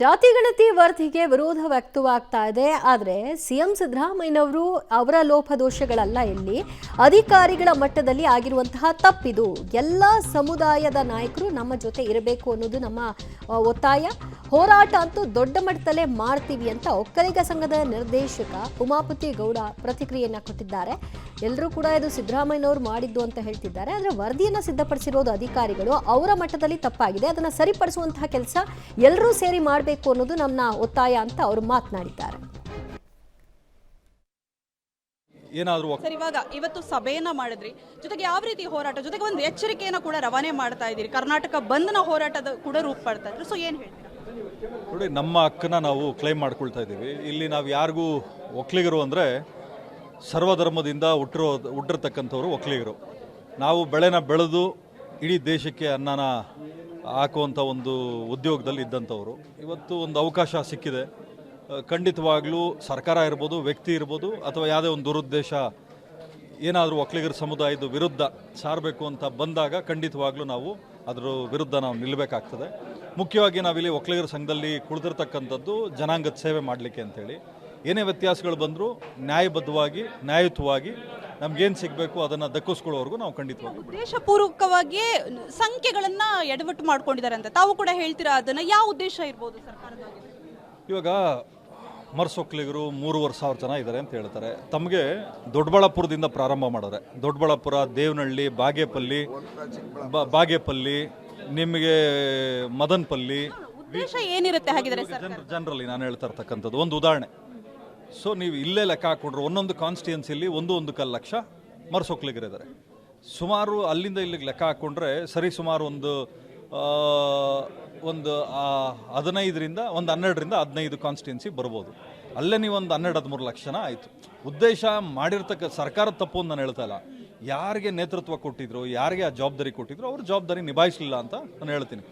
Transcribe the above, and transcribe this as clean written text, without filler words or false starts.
ಜಾತಿಗಣತಿ ವರದಿಗೆ ವಿರೋಧ ವ್ಯಕ್ತವಾಗ್ತಾ ಇದೆ. ಆದರೆ ಸಿಎಂ ಸಿದ್ದರಾಮಯ್ಯನವರು ಅವರ ಲೋಪದೋಷಗಳಲ್ಲ, ಇಲ್ಲಿ ಅಧಿಕಾರಿಗಳ ಮಟ್ಟದಲ್ಲಿ ಆಗಿರುವಂತಹ ತಪ್ಪಿದು. ಎಲ್ಲ ಸಮುದಾಯದ ನಾಯಕರು ನಮ್ಮ ಜೊತೆ ಇರಬೇಕು ಅನ್ನೋದು ನಮ್ಮ ಒತ್ತಾಯ. ಹೋರಾಟ ಅಂತೂ ದೊಡ್ಡ ಮಟ್ಟದಲ್ಲೇ ಮಾಡ್ತೀವಿ ಅಂತ ಒಕ್ಕಲಿಗ ಸಂಘದ ನಿರ್ದೇಶಕ ಉಮಾಪತಿ ಗೌಡ ಪ್ರತಿಕ್ರಿಯೆಯನ್ನ ಕೊಟ್ಟಿದ್ದಾರೆ. ಎಲ್ಲರೂ ಕೂಡ ಇದು ಸಿದ್ದರಾಮಯ್ಯನವರು ಮಾಡಿದ್ದು ಅಂತ ಹೇಳ್ತಿದ್ದಾರೆ. ಆದರೆ ವರದಿಯನ್ನು ಸಿದ್ಧಪಡಿಸಿರೋದು ಅಧಿಕಾರಿಗಳು, ಅವರ ಮಟ್ಟದಲ್ಲಿ ತಪ್ಪಾಗಿದೆ, ಅದನ್ನು ಸರಿಪಡಿಸುವಂತಹ ಕೆಲಸ ಎಲ್ಲರೂ ಸೇರಿ ಮಾಡಬೇಕು ಅನ್ನೋದು ನಮ್ಮ ಒತ್ತಾಯ ಅಂತ ಅವರು ಮಾತನಾಡಿದ್ದಾರೆ. ಸರ್, ಇವತ್ತು ಸಭೆಯನ್ನ ಮಾಡಿದ್ರಿ, ಜೊತೆಗೆ ಯಾವ ರೀತಿ ಹೋರಾಟ, ಜೊತೆಗೆ ಒಂದು ಎಚ್ಚರಿಕೆಯನ್ನು ಕೂಡ ರವಾನೆ ಮಾಡ್ತಾ ಇದ್ದೀರಿ. ಕರ್ನಾಟಕ ಬಂದ್ನ ಹೋರಾಟದ ಕೂಡ ರೂಪ ಪಡ್ತಾ ಇದ್ರು. ಸೊ ಏನು ಹೇಳ್ತೀರಾ? ನೋಡಿ, ನಮ್ಮ ಹಕ್ಕನ್ನ ನಾವು ಕ್ಲೈಮ್ ಮಾಡ್ಕೊಳ್ತಾ ಇದ್ದೀವಿ. ಇಲ್ಲಿ ನಾವು ಯಾರಿಗೂ ಒಕ್ಕಲಿಗರು ಅಂದರೆ ಸರ್ವಧರ್ಮದಿಂದ ಹುಟ್ಟಿರ್ತಕ್ಕಂಥವ್ರು ಒಕ್ಕಲಿಗರು. ನಾವು ಬೆಳೆನ ಬೆಳೆದು ಇಡೀ ದೇಶಕ್ಕೆ ಅನ್ನನ ಹಾಕುವಂಥ ಒಂದು ಉದ್ಯೋಗದಲ್ಲಿ ಇದ್ದಂಥವ್ರು. ಇವತ್ತು ಒಂದು ಅವಕಾಶ ಸಿಕ್ಕಿದೆ. ಖಂಡಿತವಾಗ್ಲೂ ಸರ್ಕಾರ ಇರ್ಬೋದು, ವ್ಯಕ್ತಿ ಇರ್ಬೋದು, ಅಥವಾ ಯಾವುದೇ ಒಂದು ದುರುದ್ದೇಶ ಏನಾದರೂ ಒಕ್ಕಲಿಗರ ಸಮುದಾಯದ ವಿರುದ್ಧ ಸಾರಬೇಕು ಅಂತ ಬಂದಾಗ ಖಂಡಿತವಾಗ್ಲೂ ನಾವು ಅದರ ವಿರುದ್ಧ ನಾವು ನಿಲ್ಲಬೇಕಾಗ್ತದೆ. ಮುಖ್ಯವಾಗಿ ನಾವಿಲ್ಲಿ ಒಕ್ಕಲಿಗರ ಸಂಘದಲ್ಲಿ ಕುಳಿತಿರ್ತಕ್ಕಂಥದ್ದು ಜನಾಂಗದ ಸೇವೆ ಮಾಡಲಿಕ್ಕೆ ಅಂತೇಳಿ. ಏನೇ ವ್ಯತ್ಯಾಸಗಳು ಬಂದರೂ ನ್ಯಾಯಬದ್ಧವಾಗಿ ನ್ಯಾಯಯುತವಾಗಿ ನಮ್ಗೇನು ಸಿಗಬೇಕು ಅದನ್ನು ದಕ್ಕಿಸ್ಕೊಳ್ಳೋವರೆಗೂ ನಾವು ಖಂಡಿತವಾಗಿ ಉದ್ದೇಶಪೂರ್ವಕವಾಗಿ ಸಂಖ್ಯೆಗಳನ್ನು ಎಡವಟ್ಟು ಮಾಡ್ಕೊಂಡಿದ್ದಾರೆ ಅಂತ ತಾವು ಕೂಡ ಹೇಳ್ತೀರಾ. ಅದನ್ನು ಯಾವ ಉದ್ದೇಶ ಇರ್ಬೋದು ಸರ್ಕಾರದಾಗಿದೆ? ಇವಾಗ ಮರ್ಸೊಕ್ಕಲಿಗರು 3,500 ಜನ ಇದ್ದಾರೆ ಅಂತ ಹೇಳ್ತಾರೆ. ತಮಗೆ ದೊಡ್ಡಬಳ್ಳಾಪುರದಿಂದ ಪ್ರಾರಂಭ ಮಾಡಿದ್ರೆ, ದೊಡ್ಡಬಳ್ಳಾಪುರ, ದೇವನಹಳ್ಳಿ, ಬಾಗೇಪಲ್ಲಿ, ನಿಮಗೆ ಮದನಪಲ್ಲಿ, ಉದ್ದೇಶ ಏನಿರುತ್ತೆ ಹಾಗಿದ್ರೆ ಜನರಲಿ ನಾನು ಹೇಳ್ತಾ ಇರ್ತಕ್ಕಂಥದ್ದು ಒಂದು ಉದಾಹರಣೆ. ಸೊ ನೀವು ಇಲ್ಲೇ ಲೆಕ್ಕ ಹಾಕೊಂಡ್ರೆ ಒಂದೊಂದು ಕಾನ್ಸ್ಟಿಟ್ಯೂನ್ಸಿಲಿ 1.25 ಲಕ್ಷ ಮರ್ಸೊಕ್ಕಲಿಗರಿದ್ದಾರೆ. ಸುಮಾರು ಅಲ್ಲಿಂದ ಇಲ್ಲಿಗೆ ಲೆಕ್ಕ ಹಾಕ್ಕೊಂಡ್ರೆ ಸರಿ ಸುಮಾರು ಒಂದು 15ರಿಂದ 15 ಕಾನ್ಸ್ಟಿಟ್ಯೂನ್ಸಿ ಬರ್ಬೋದು. ಅಲ್ಲೇ ನೀವು ಒಂದು 12-13 ಲಕ್ಷ ಜನ ಆಯಿತು. ಉದ್ದೇಶ ಮಾಡಿರ್ತಕ್ಕ ಸರ್ಕಾರದ ತಪ್ಪು ಅಂತ ನಾನು ಹೇಳ್ತಾ ಇಲ್ಲ. ಯಾರಿಗೆ ನೇತೃತ್ವ ಕೊಟ್ಟಿದ್ರು, ಯಾರಿಗೆ ಆ ಜವಾಬ್ದಾರಿ ಕೊಟ್ಟಿದ್ರು, ಅವ್ರ ಜವಾಬ್ದಾರಿ ನಿಭಾಯಿಸಲಿಲ್ಲ ಅಂತ ನಾನು ಹೇಳ್ತೀನಿ.